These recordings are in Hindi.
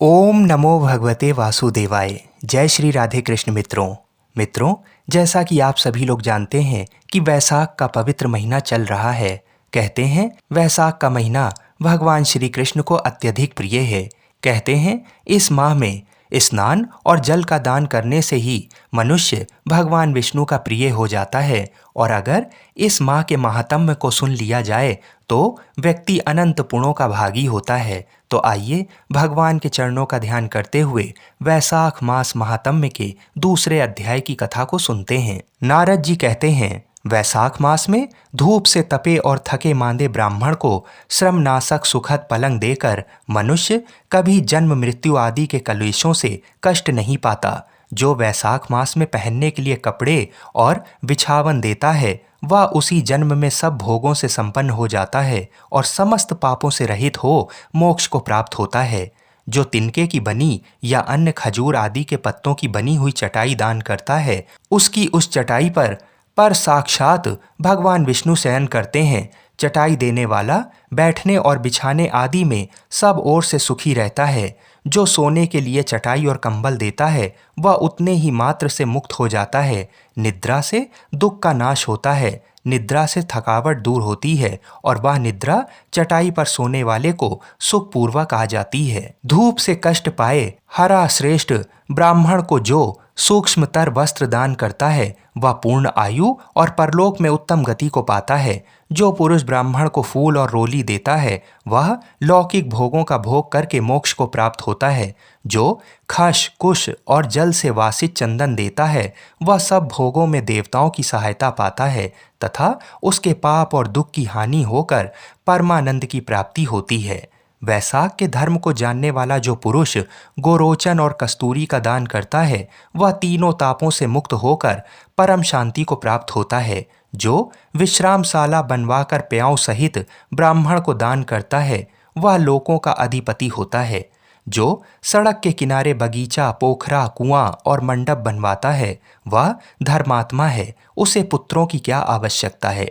ओम नमो भगवते वासुदेवाय। जय श्री राधे कृष्ण मित्रों, जैसा कि आप सभी लोग जानते हैं कि वैसाख का पवित्र महीना चल रहा है। कहते हैं वैसाख का महीना भगवान श्री कृष्ण को अत्यधिक प्रिय है। कहते हैं इस माह में स्नान और जल का दान करने से ही मनुष्य भगवान विष्णु का प्रिय हो जाता है और अगर इस माह के महात्म्य को सुन लिया जाए तो व्यक्ति अनंत पुण्यों का भागी होता है। तो आइए भगवान के चरणों का ध्यान करते हुए वैसाख मास महात्म्य के दूसरे अध्याय की कथा को सुनते हैं। नारद जी कहते हैं, वैसाख मास में धूप से तपे और थके मांदे ब्राह्मण को श्रमनाशक सुखद पलंग देकर मनुष्य कभी जन्म मृत्यु आदि के कलेशों से कष्ट नहीं पाता। जो वैसाख मास में पहनने के लिए कपड़े और बिछावन देता है वह उसी जन्म में सब भोगों से संपन्न हो जाता है और समस्त पापों से रहित हो मोक्ष को प्राप्त होता है। जो तिनके की बनी या अन्य खजूर आदि के पत्तों की बनी हुई चटाई दान करता है उसकी उस चटाई पर साक्षात भगवान विष्णु शयन करते हैं। चटाई देने वाला बैठने और बिछाने आदि में सब ओर से सुखी रहता है। जो सोने के लिए चटाई और कंबल देता है वह उतने ही मात्र से मुक्त हो जाता है। निद्रा से दुख का नाश होता है, निद्रा से थकावट दूर होती है और वह निद्रा चटाई पर सोने वाले को सुखपूर्वक आ जाती है। धूप से कष्ट पाए हरा श्रेष्ठ ब्राह्मण को जो सूक्ष्मतर वस्त्र दान करता है वह पूर्ण आयु और परलोक में उत्तम गति को पाता है। जो पुरुष ब्राह्मण को फूल और रोली देता है वह लौकिक भोगों का भोग करके मोक्ष को प्राप्त होता है। जो खश कुश और जल से वासित चंदन देता है वह सब भोगों में देवताओं की सहायता पाता है तथा उसके पाप और दुख की हानि होकर परमानंद की प्राप्ति होती है। वैसाख के धर्म को जानने वाला जो पुरुष गोरोचन और कस्तूरी का दान करता है वह तीनों तापों से मुक्त होकर परम शांति को प्राप्त होता है। जो विश्रामशाला बनवाकर प्याओं सहित ब्राह्मण को दान करता है वह लोकों का अधिपति होता है। जो सड़क के किनारे बगीचा पोखरा कुआं और मंडप बनवाता है वह धर्मात्मा है, उसे पुत्रों की क्या आवश्यकता है।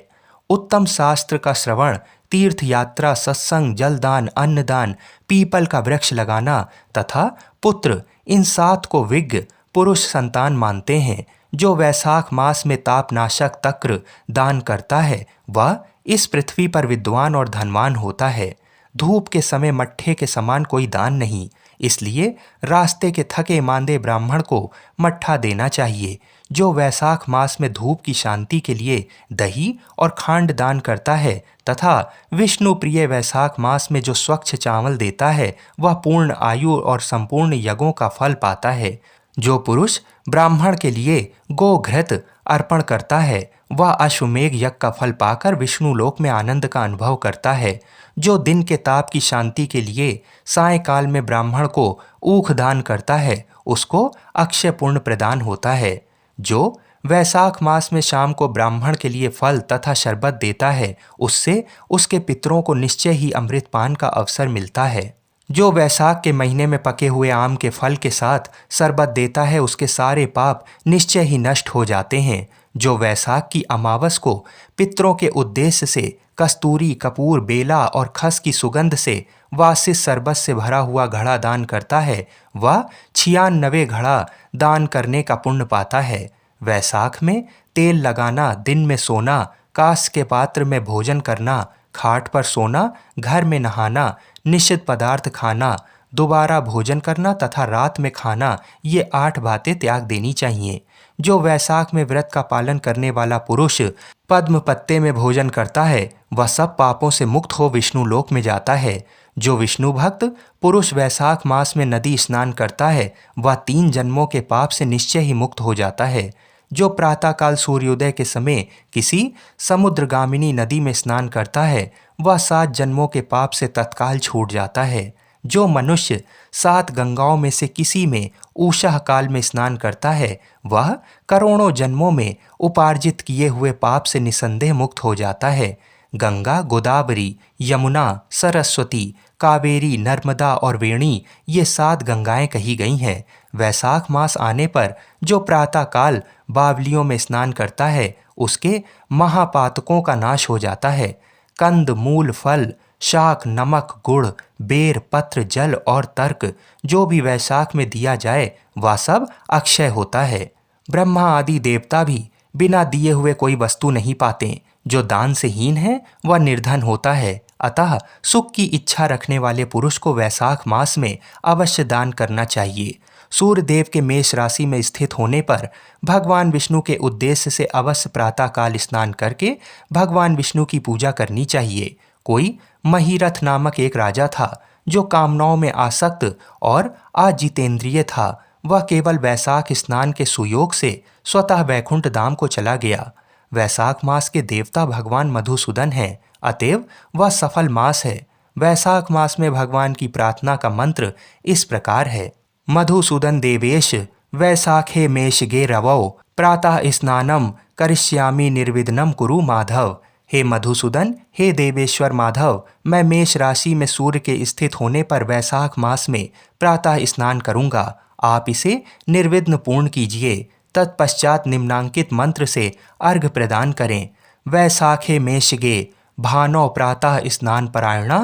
उत्तम शास्त्र का श्रवण, तीर्थ यात्रा, सत्संग, जलदान, अन्नदान, पीपल का वृक्ष लगाना तथा पुत्र, इन 7 को विज्ञ पुरुष संतान मानते हैं। जो वैसाख मास में तापनाशक तक्र दान करता है वह इस पृथ्वी पर विद्वान और धनवान होता है। धूप के समय मट्ठे के समान कोई दान नहीं, इसलिए रास्ते के थके मांदे ब्राह्मण को मट्ठा देना चाहिए। जो वैसाख मास में धूप की शांति के लिए दही और खांड दान करता है तथा विष्णु प्रिय वैसाख मास में जो स्वच्छ चावल देता है वह पूर्ण आयु और संपूर्ण यज्ञों का फल पाता है। जो पुरुष ब्राह्मण के लिए गोघृत अर्पण करता है वह अश्वमेघ यज्ञ का फल पाकर विष्णु लोक में आनंद का अनुभव करता है। जो दिन के ताप की शांति के लिए सायंकाल में ब्राह्मण को ऊख दान करता है उसको अक्षय पुण्य प्रदान होता है। जो वैसाख मास में शाम को ब्राह्मण के लिए फल तथा शरबत देता है उससे उसके पितरों को निश्चय ही अमृतपान का अवसर मिलता है। जो वैसाख के महीने में पके हुए आम के फल के साथ शरबत देता है उसके सारे पाप निश्चय ही नष्ट हो जाते हैं। जो वैसाख की अमावस को पितरों के उद्देश्य से कस्तूरी कपूर बेला और खस की सुगंध से वासित शरबत से भरा हुआ घड़ा दान करता है वह 96 घड़ा दान करने का पुण्य पाता है। वैसाख में तेल लगाना, दिन में सोना, कांस के पात्र में भोजन करना, खाट पर सोना, घर में नहाना, निषिद्ध पदार्थ खाना, दोबारा भोजन करना तथा रात में खाना, ये 8 बातें त्याग देनी चाहिए। जो वैसाख में व्रत का पालन करने वाला पुरुष पद्म पत्ते में भोजन करता है वह सब पापों से मुक्त हो विष्णु लोक में जाता है। जो विष्णु भक्त पुरुष वैसाख मास में नदी स्नान करता है वह 3 जन्मों के पाप से निश्चय ही मुक्त हो जाता है। जो प्रातःकाल सूर्योदय के समय किसी समुद्रगामिनी नदी में स्नान करता है वह 7 जन्मों के पाप से तत्काल छूट जाता है। जो मनुष्य 7 गंगाओं में से किसी में उषः काल में स्नान करता है वह करोड़ों जन्मों में उपार्जित किए हुए पाप से निसंदेह मुक्त हो जाता है। गंगा, गोदावरी, यमुना, सरस्वती, कावेरी, नर्मदा और वेणी ये 7 गंगाएं कही गई हैं। वैसाख मास आने पर जो प्रातःकाल बावलियों में स्नान करता है उसके महापातकों का नाश हो जाता है। कंद मूल फल शाक, नमक, गुड़, बेर, पत्र, जल और तर्क जो भी वैशाख में दिया जाए वह सब अक्षय होता है। ब्रह्मा आदि देवता भी बिना दिए हुए कोई वस्तु नहीं पाते। जो दान से हीन है वह निर्धन होता है। अतः सुख की इच्छा रखने वाले पुरुष को वैशाख मास में अवश्य दान करना चाहिए। सूर्य देव के मेष राशि में स्थित होने पर भगवान विष्णु के उद्देश्य से अवश्य प्रातःकाल स्नान करके भगवान विष्णु की पूजा करनी चाहिए। कोई महीरथ नामक एक राजा था जो कामनाओं में आसक्त और अजितेंद्रिय था। वह केवल वैशाख स्नान के सुयोग से स्वतः वैकुंठ धाम को चला गया। वैशाख मास के देवता भगवान मधुसूदन हैं, अतएव वह सफल मास है। वैशाख मास में भगवान की प्रार्थना का मंत्र इस प्रकार है। मधुसूदन देवेश वैशाखे मेषगे रवौ प्रातः स्नानम करिष्यामि निर्विघ्नं कुरु माधव। हे मधुसूदन, हे देवेश्वर माधव, मैं मेष राशि में सूर्य के स्थित होने पर वैशाख मास में प्रातः स्नान करूंगा। आप इसे निर्विघ्न पूर्ण कीजिए। तत्पश्चात निम्नांकित मंत्र से अर्घ प्रदान करें। वैशाखे मेषगे भानौ प्रातः स्नान परायणा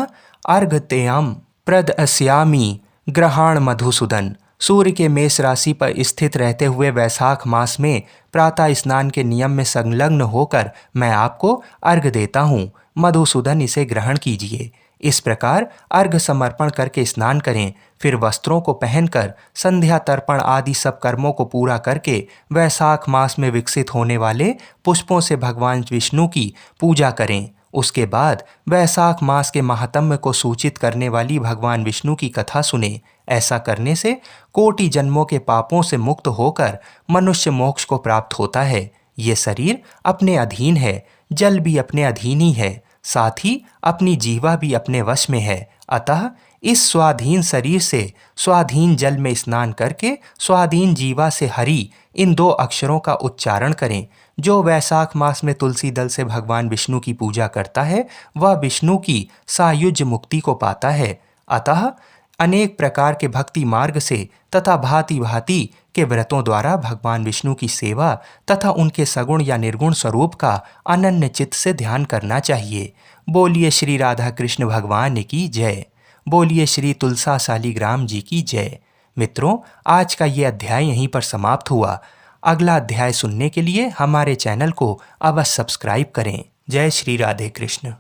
अर्घतेयम प्रदस्यामि ग्रहाण मधुसूदन। सूर्य के मेष राशि पर स्थित रहते हुए वैशाख मास में प्रातः स्नान के नियम में संलग्न होकर मैं आपको अर्घ देता हूँ। मधुसूदन, इसे ग्रहण कीजिए। इस प्रकार अर्घ समर्पण करके स्नान करें। फिर वस्त्रों को पहनकर संध्या तर्पण आदि सब कर्मों को पूरा करके वैशाख मास में विकसित होने वाले पुष्पों से भगवान विष्णु की पूजा करें। उसके बाद वैशाख मास के महात्म्य को सूचित करने वाली भगवान विष्णु की कथा सुने। ऐसा करने से कोटि जन्मों के पापों से मुक्त होकर मनुष्य मोक्ष को प्राप्त होता है। ये शरीर अपने अधीन है, जल भी अपने अधीन ही है, साथ ही अपनी जीवा भी अपने वश में है। अतः इस स्वाधीन शरीर से स्वाधीन जल में स्नान करके स्वाधीन जीवा से हरि इन दो अक्षरों का उच्चारण करें। जो वैशाख मास में तुलसी दल से भगवान विष्णु की पूजा करता है वह विष्णु की सायुज्य मुक्ति को पाता है। अतः अनेक प्रकार के भक्ति मार्ग से तथा भांति भांति के व्रतों द्वारा भगवान विष्णु की सेवा तथा उनके सगुण या निर्गुण स्वरूप का अनन्य चित्त से ध्यान करना चाहिए। बोलिए श्री राधा कृष्ण भगवान की जय। बोलिए श्री तुलसा शालिग्राम जी की जय। मित्रों, आज का ये अध्याय यहीं पर समाप्त हुआ। अगला अध्याय सुनने के लिए हमारे चैनल को अवश्य सब्सक्राइब करें। जय श्री राधे कृष्ण।